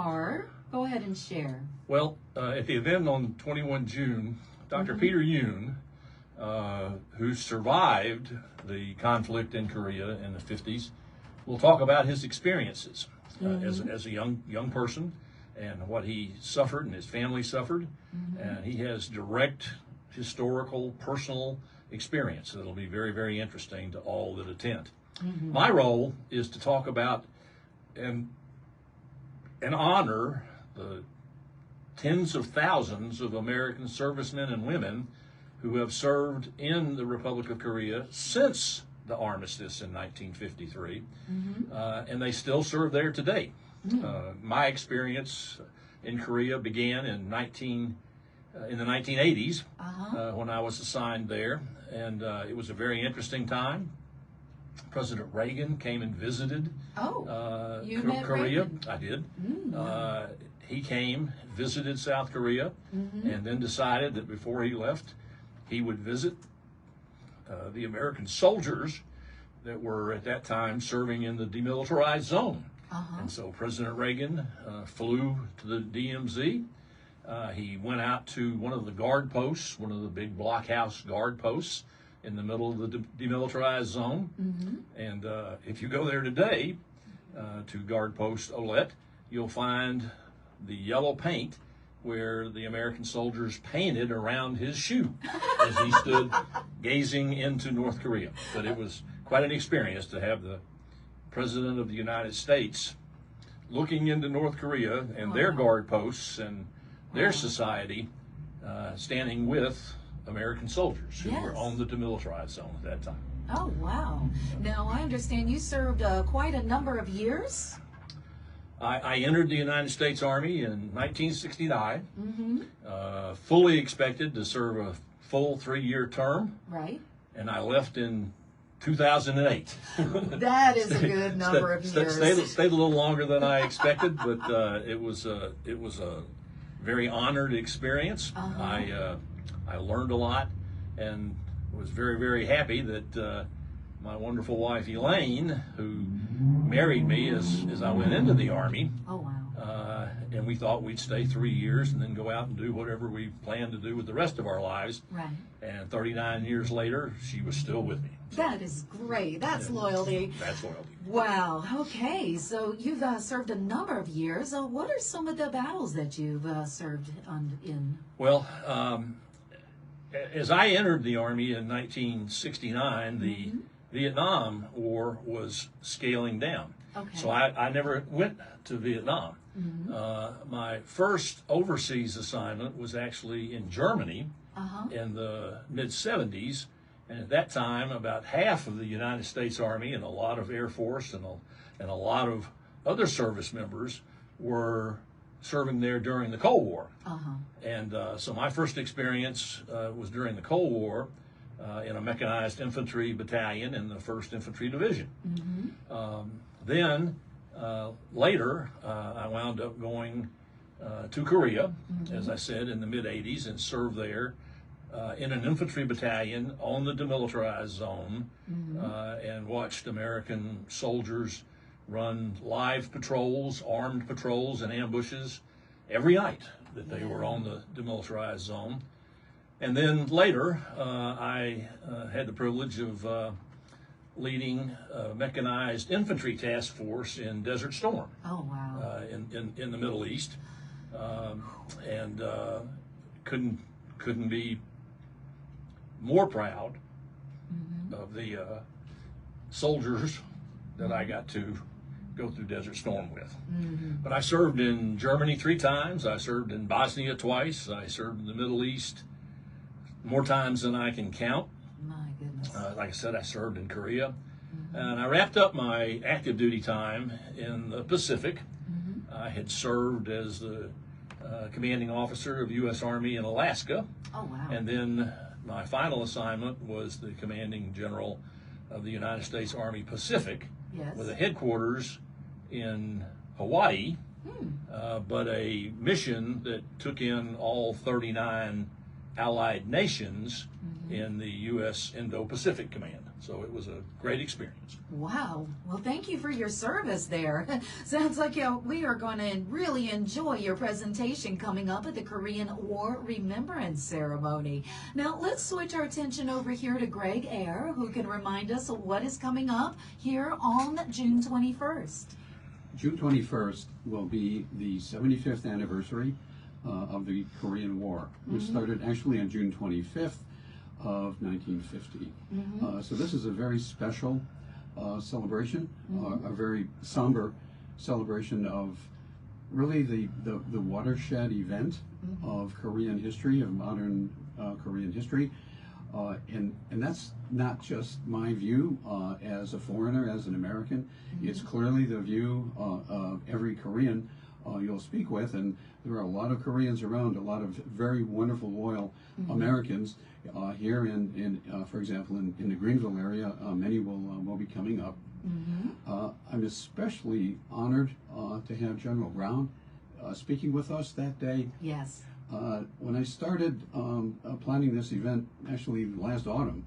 are. Go ahead and share. Well, at the event on 21 June, Dr. Peter Yoon, who survived the conflict in Korea in the 50s, will talk about his experiences as a young person and what he suffered and his family suffered. And he has direct historical, personal experience that'll be very, very interesting to all that attend. My role is to talk about and honor the tens of thousands of American servicemen and women who have served in the Republic of Korea since the armistice in 1953, and they still serve there today. My experience in Korea began in the 1980s when I was assigned there, and it was a very interesting time. President Reagan came and visited you met Korea. Reagan. I did. He came, visited South Korea, and then decided that before he left, he would visit the American soldiers that were at that time serving in the demilitarized zone. And so President Reagan flew to the DMZ. He went out to one of the guard posts, one of the big blockhouse guard posts in the middle of the demilitarized zone. And if you go there today to guard post Olet, you'll find the yellow paint where the American soldiers painted around his shoe as he stood gazing into North Korea. But it was quite an experience to have the President of the United States looking into North Korea and their guard posts and their society, standing with American soldiers who were on the demilitarized zone at that time. Oh, wow. Now, I understand you served quite a number of years. I entered the United States Army in 1969, fully expected to serve a full 3-year term. Right. And I left in 2008. That is a good number of years. Stayed a little longer than I expected, but it was a very honored experience. I learned a lot and was very, very happy that my wonderful wife Elaine, who married me as I went into the Army. Oh, wow. And we thought we'd stay 3 years and then go out and do whatever we planned to do with the rest of our lives. Right. And 39 years later, she was still with me. So, that is great. That's loyalty. That's loyalty. Wow. Okay. So you've served a number of years. What are some of the battles that you've served in? Well, as I entered the Army in 1969, the Vietnam War was scaling down. Okay. So I never went to Vietnam. My first overseas assignment was actually in Germany in the mid-70s. And at that time, about half of the United States Army and a lot of Air Force and a lot of other service members were serving there during the Cold War. And so my first experience was during the Cold War in a mechanized infantry battalion in the 1st Infantry Division. Then later, I wound up going to Korea, as I said, in the mid-80s, and served there in an infantry battalion on the demilitarized zone, and watched American soldiers run live patrols, armed patrols, and ambushes every night that they were on the demilitarized zone. And then later, I had the privilege of leading a mechanized infantry task force in Desert Storm. Oh, wow. In the Middle East, and couldn't be more proud of the soldiers that I got to go through Desert Storm with. But I served in Germany 3 times. I served in Bosnia twice. I served in the Middle East more times than I can count. My goodness. Like I said, I served in Korea. And I wrapped up my active duty time in the Pacific. I had served as the commanding officer of U.S. Army in Alaska. Oh, wow. And then my final assignment was the commanding general of the United States Army Pacific, with a headquarters in Hawaii, but a mission that took in all 39 allied nations in the U.S. Indo-Pacific Command. So it was a great experience. Wow. Well, thank you for your service there. Sounds like we are going to really enjoy your presentation coming up at the Korean War Remembrance Ceremony. Now, let's switch our attention over here to Greg Ayer, who can remind us of what is coming up here on June 21st. June 21st will be the 75th anniversary of the Korean War, which started actually on June 25th of 1950. So this is a very special celebration, a very somber celebration of really the watershed event of Korean history, of modern Korean history. And that's not just my view as a foreigner, as an American. It's clearly the view of every Korean you'll speak with, and there are a lot of Koreans around, a lot of very wonderful, loyal Americans here in for example, in the Greenville area. Many will be coming up. I'm especially honored to have General Brown speaking with us that day. Yes. When I started planning this event, actually last autumn,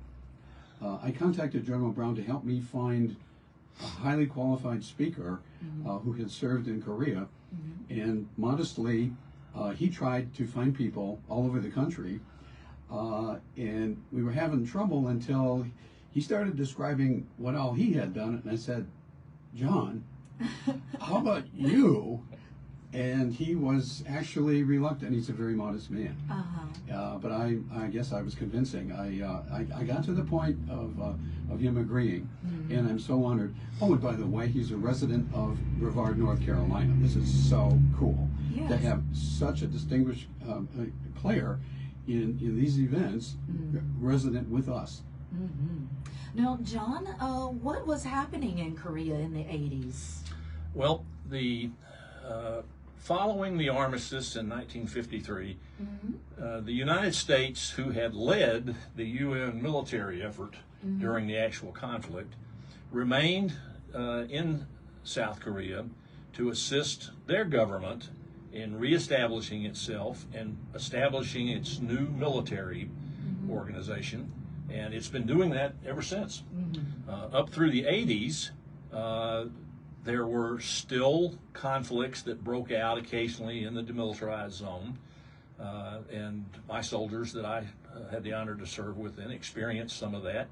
I contacted General Brown to help me find a highly qualified speaker who had served in Korea. And modestly, he tried to find people all over the country. And we were having trouble until he started describing what all he had done. And I said, John, how about you? And he was actually reluctant. He's a very modest man. But I guess I was convincing. I got to the point of him agreeing, and I'm so honored. Oh, and by the way, he's a resident of Brevard, North Carolina. This is so cool to have such a distinguished player in these events, resident with us. Now, John, what was happening in Korea in the 80s? Well, following the armistice in 1953, the United States, who had led the UN military effort during the actual conflict, remained in South Korea to assist their government in reestablishing itself and establishing its new military organization. And it's been doing that ever since. Up through the 80s, there were still conflicts that broke out occasionally in the demilitarized zone. And my soldiers that I had the honor to serve with then experienced some of that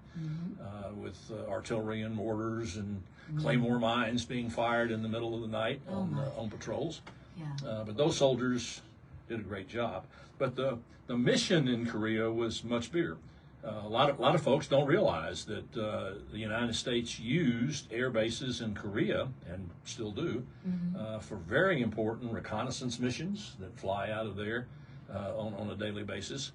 with artillery and mortars and claymore mines being fired in the middle of the night on patrols. But those soldiers did a great job. But the mission in Korea was much bigger. A lot of folks don't realize that the United States used air bases in Korea, and still do, for very important reconnaissance missions that fly out of there on a daily basis.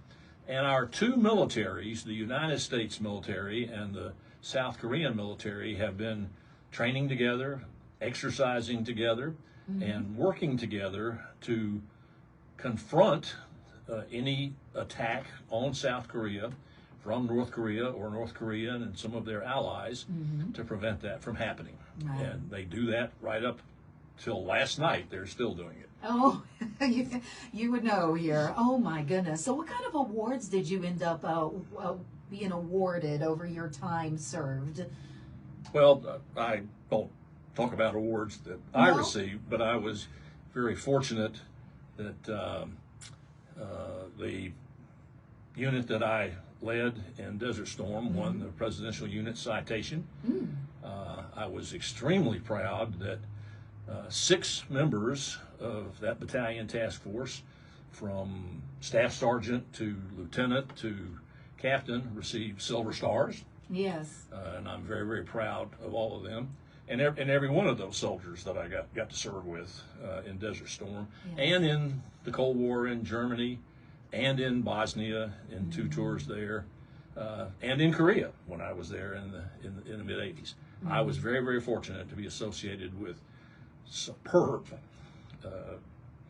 And our two militaries, the United States military and the South Korean military, have been training together, exercising together, and working together to confront any attack on South Korea from North Korea or North Korea and some of their allies to prevent that from happening. And they do that right up till last night. They're still doing it. Oh, you would know here. Oh, my goodness. So what kind of awards did you end up being awarded over your time served? Well, I don't talk about awards that I received, but I was very fortunate that the unit that I led in Desert Storm won the Presidential Unit Citation. I was extremely proud that 6 members of that battalion task force, from staff sergeant to lieutenant to captain, received Silver Stars. Yes. And I'm very, very proud of all of them. And every one of those soldiers that I got to serve with in Desert Storm, and in the Cold War in Germany, and in Bosnia in 2 tours there, and in Korea when I was there in the mid 80s. I was very, very fortunate to be associated with superb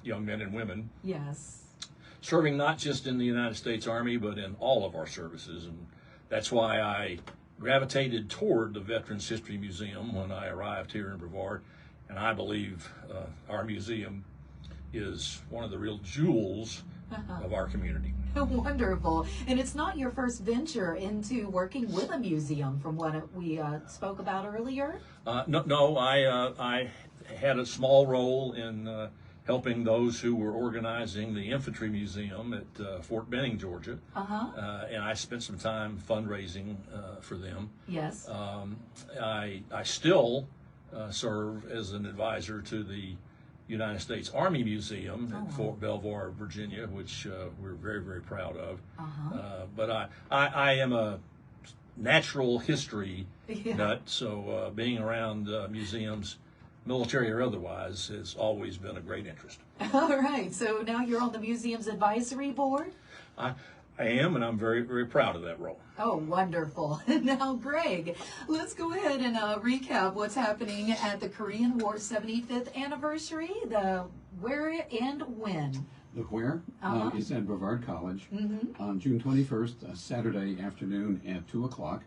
young men and women. Yes. Serving not just in the United States Army, but in all of our services. And that's why I gravitated toward the Veterans History Museum when I arrived here in Brevard. And I believe our museum is one of the real jewels of our community. Wonderful. And it's not your first venture into working with a museum, from what we spoke about earlier? No, I had a small role in helping those who were organizing the Infantry Museum at Fort Benning, Georgia. And I spent some time fundraising for them. Yes. I still serve as an advisor to the United States Army Museum at Fort Belvoir, Virginia, which we're very, very proud of. But I am a natural history nut, so being around museums, military or otherwise, has always been a great interest. All right, so now you're on the museum's advisory board? I am, and I'm very, very proud of that role. Oh, wonderful. Now, Greg, let's go ahead and recap what's happening at the Korean War 75th anniversary, the where and when. The where is at Brevard College on June 21st, Saturday afternoon at 2 o'clock.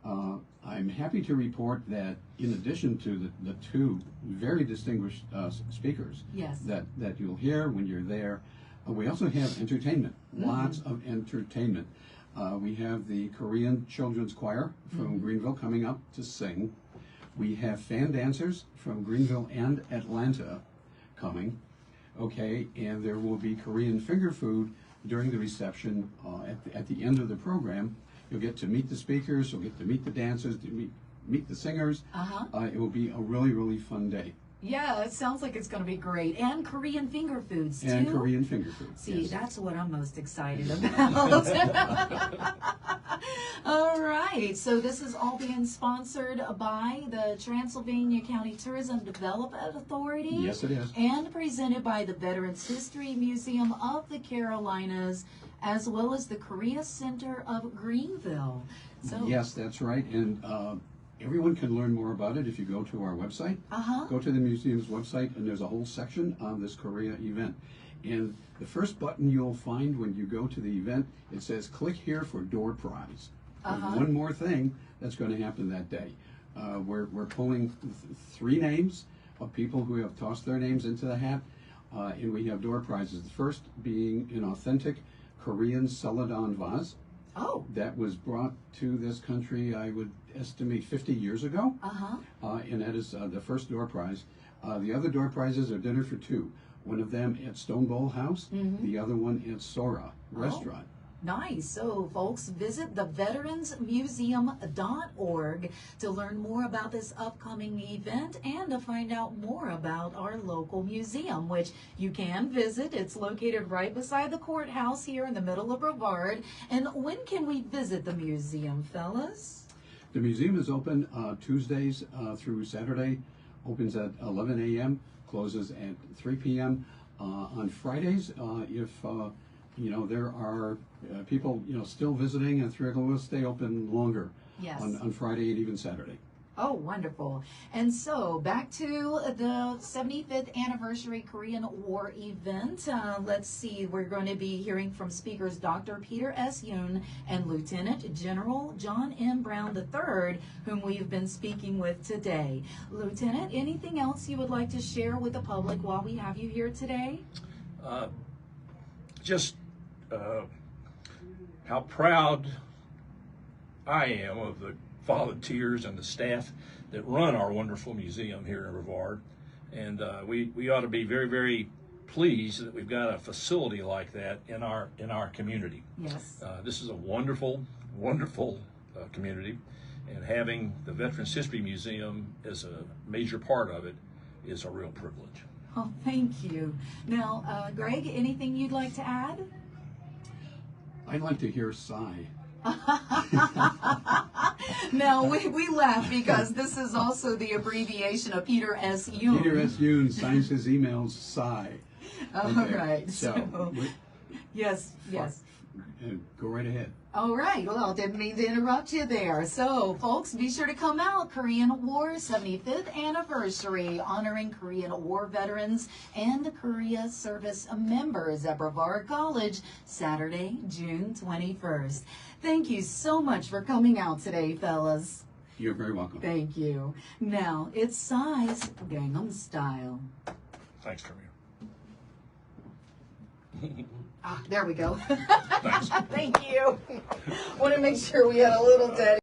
I'm happy to report that in addition to the two very distinguished speakers that you'll hear when you're there, we also have entertainment, lots of entertainment. We have the Korean Children's Choir from Greenville coming up to sing. We have fan dancers from Greenville and Atlanta coming. Okay, and there will be Korean finger food during the reception at the end of the program. You'll get to meet the speakers, you'll get to meet the dancers, to meet the singers. It will be a really, really fun day. Yeah, it sounds like it's going to be great. And Korean finger foods, too. And Korean finger foods. See, that's what I'm most excited about. All right, so this is all being sponsored by the Transylvania County Tourism Development Authority. Yes, it is. And presented by the Veterans History Museum of the Carolinas, as well as the Korea Center of Greenville. So, yes, that's right. And everyone can learn more about it if you go to our website. Go to the museum's website, and there's a whole section on this Korea event. And the first button you'll find when you go to the event, it says, click here for door prize. There's one more thing that's going to happen that day. We're pulling three names of people who have tossed their names into the hat, and we have door prizes. The first being an authentic Korean celadon vase. That was brought to this country, I would estimate, 50 years ago. And that is the first door prize. The other door prizes are dinner for two. One of them at Stone Bowl House, the other one at Sora Restaurant. Nice. So, folks, visit theveteransmuseum.org to learn more about this upcoming event and to find out more about our local museum, which you can visit. It's located right beside the courthouse here in the middle of Brevard. And when can we visit the museum, fellas? The museum is open Tuesdays through Saturday. Opens at 11 a.m., closes at 3 p.m. On Fridays, if there are people still visiting, and we'll stay open longer on Friday and even Saturday. Oh, wonderful. And so back to the 75th anniversary Korean War event. Let's see, we're going to be hearing from speakers Dr. Peter S. Yoon and Lieutenant General John M. Brown III, whom we've been speaking with today. Lieutenant, anything else you would like to share with the public while we have you here today? Just how proud I am of the volunteers and the staff that run our wonderful museum here in Brevard, and we ought to be very, very pleased that we've got a facility like that in our community. Yes. This is a wonderful, wonderful community, and having the Veterans History Museum as a major part of it is a real privilege. Oh, thank you. Now, Greg, anything you'd like to add? I'd like to hear sigh. Now, we laugh because this is also the abbreviation of Peter S. Yoon. Peter S. Yoon signs his emails sigh. All right. So, yes. Go right ahead. All right. Well, didn't mean to interrupt you there. So, folks, be sure to come out. Korean War 75th anniversary, honoring Korean War veterans and Korea service members at Brevard College, Saturday, June 21st. Thank you so much for coming out today, fellas. You're very welcome. Thank you. Now, it's Psy's Gangnam Style. Thanks, Tremere. Ah, there we go. Thanks. Thank you. Want to make sure we had a little Teddy.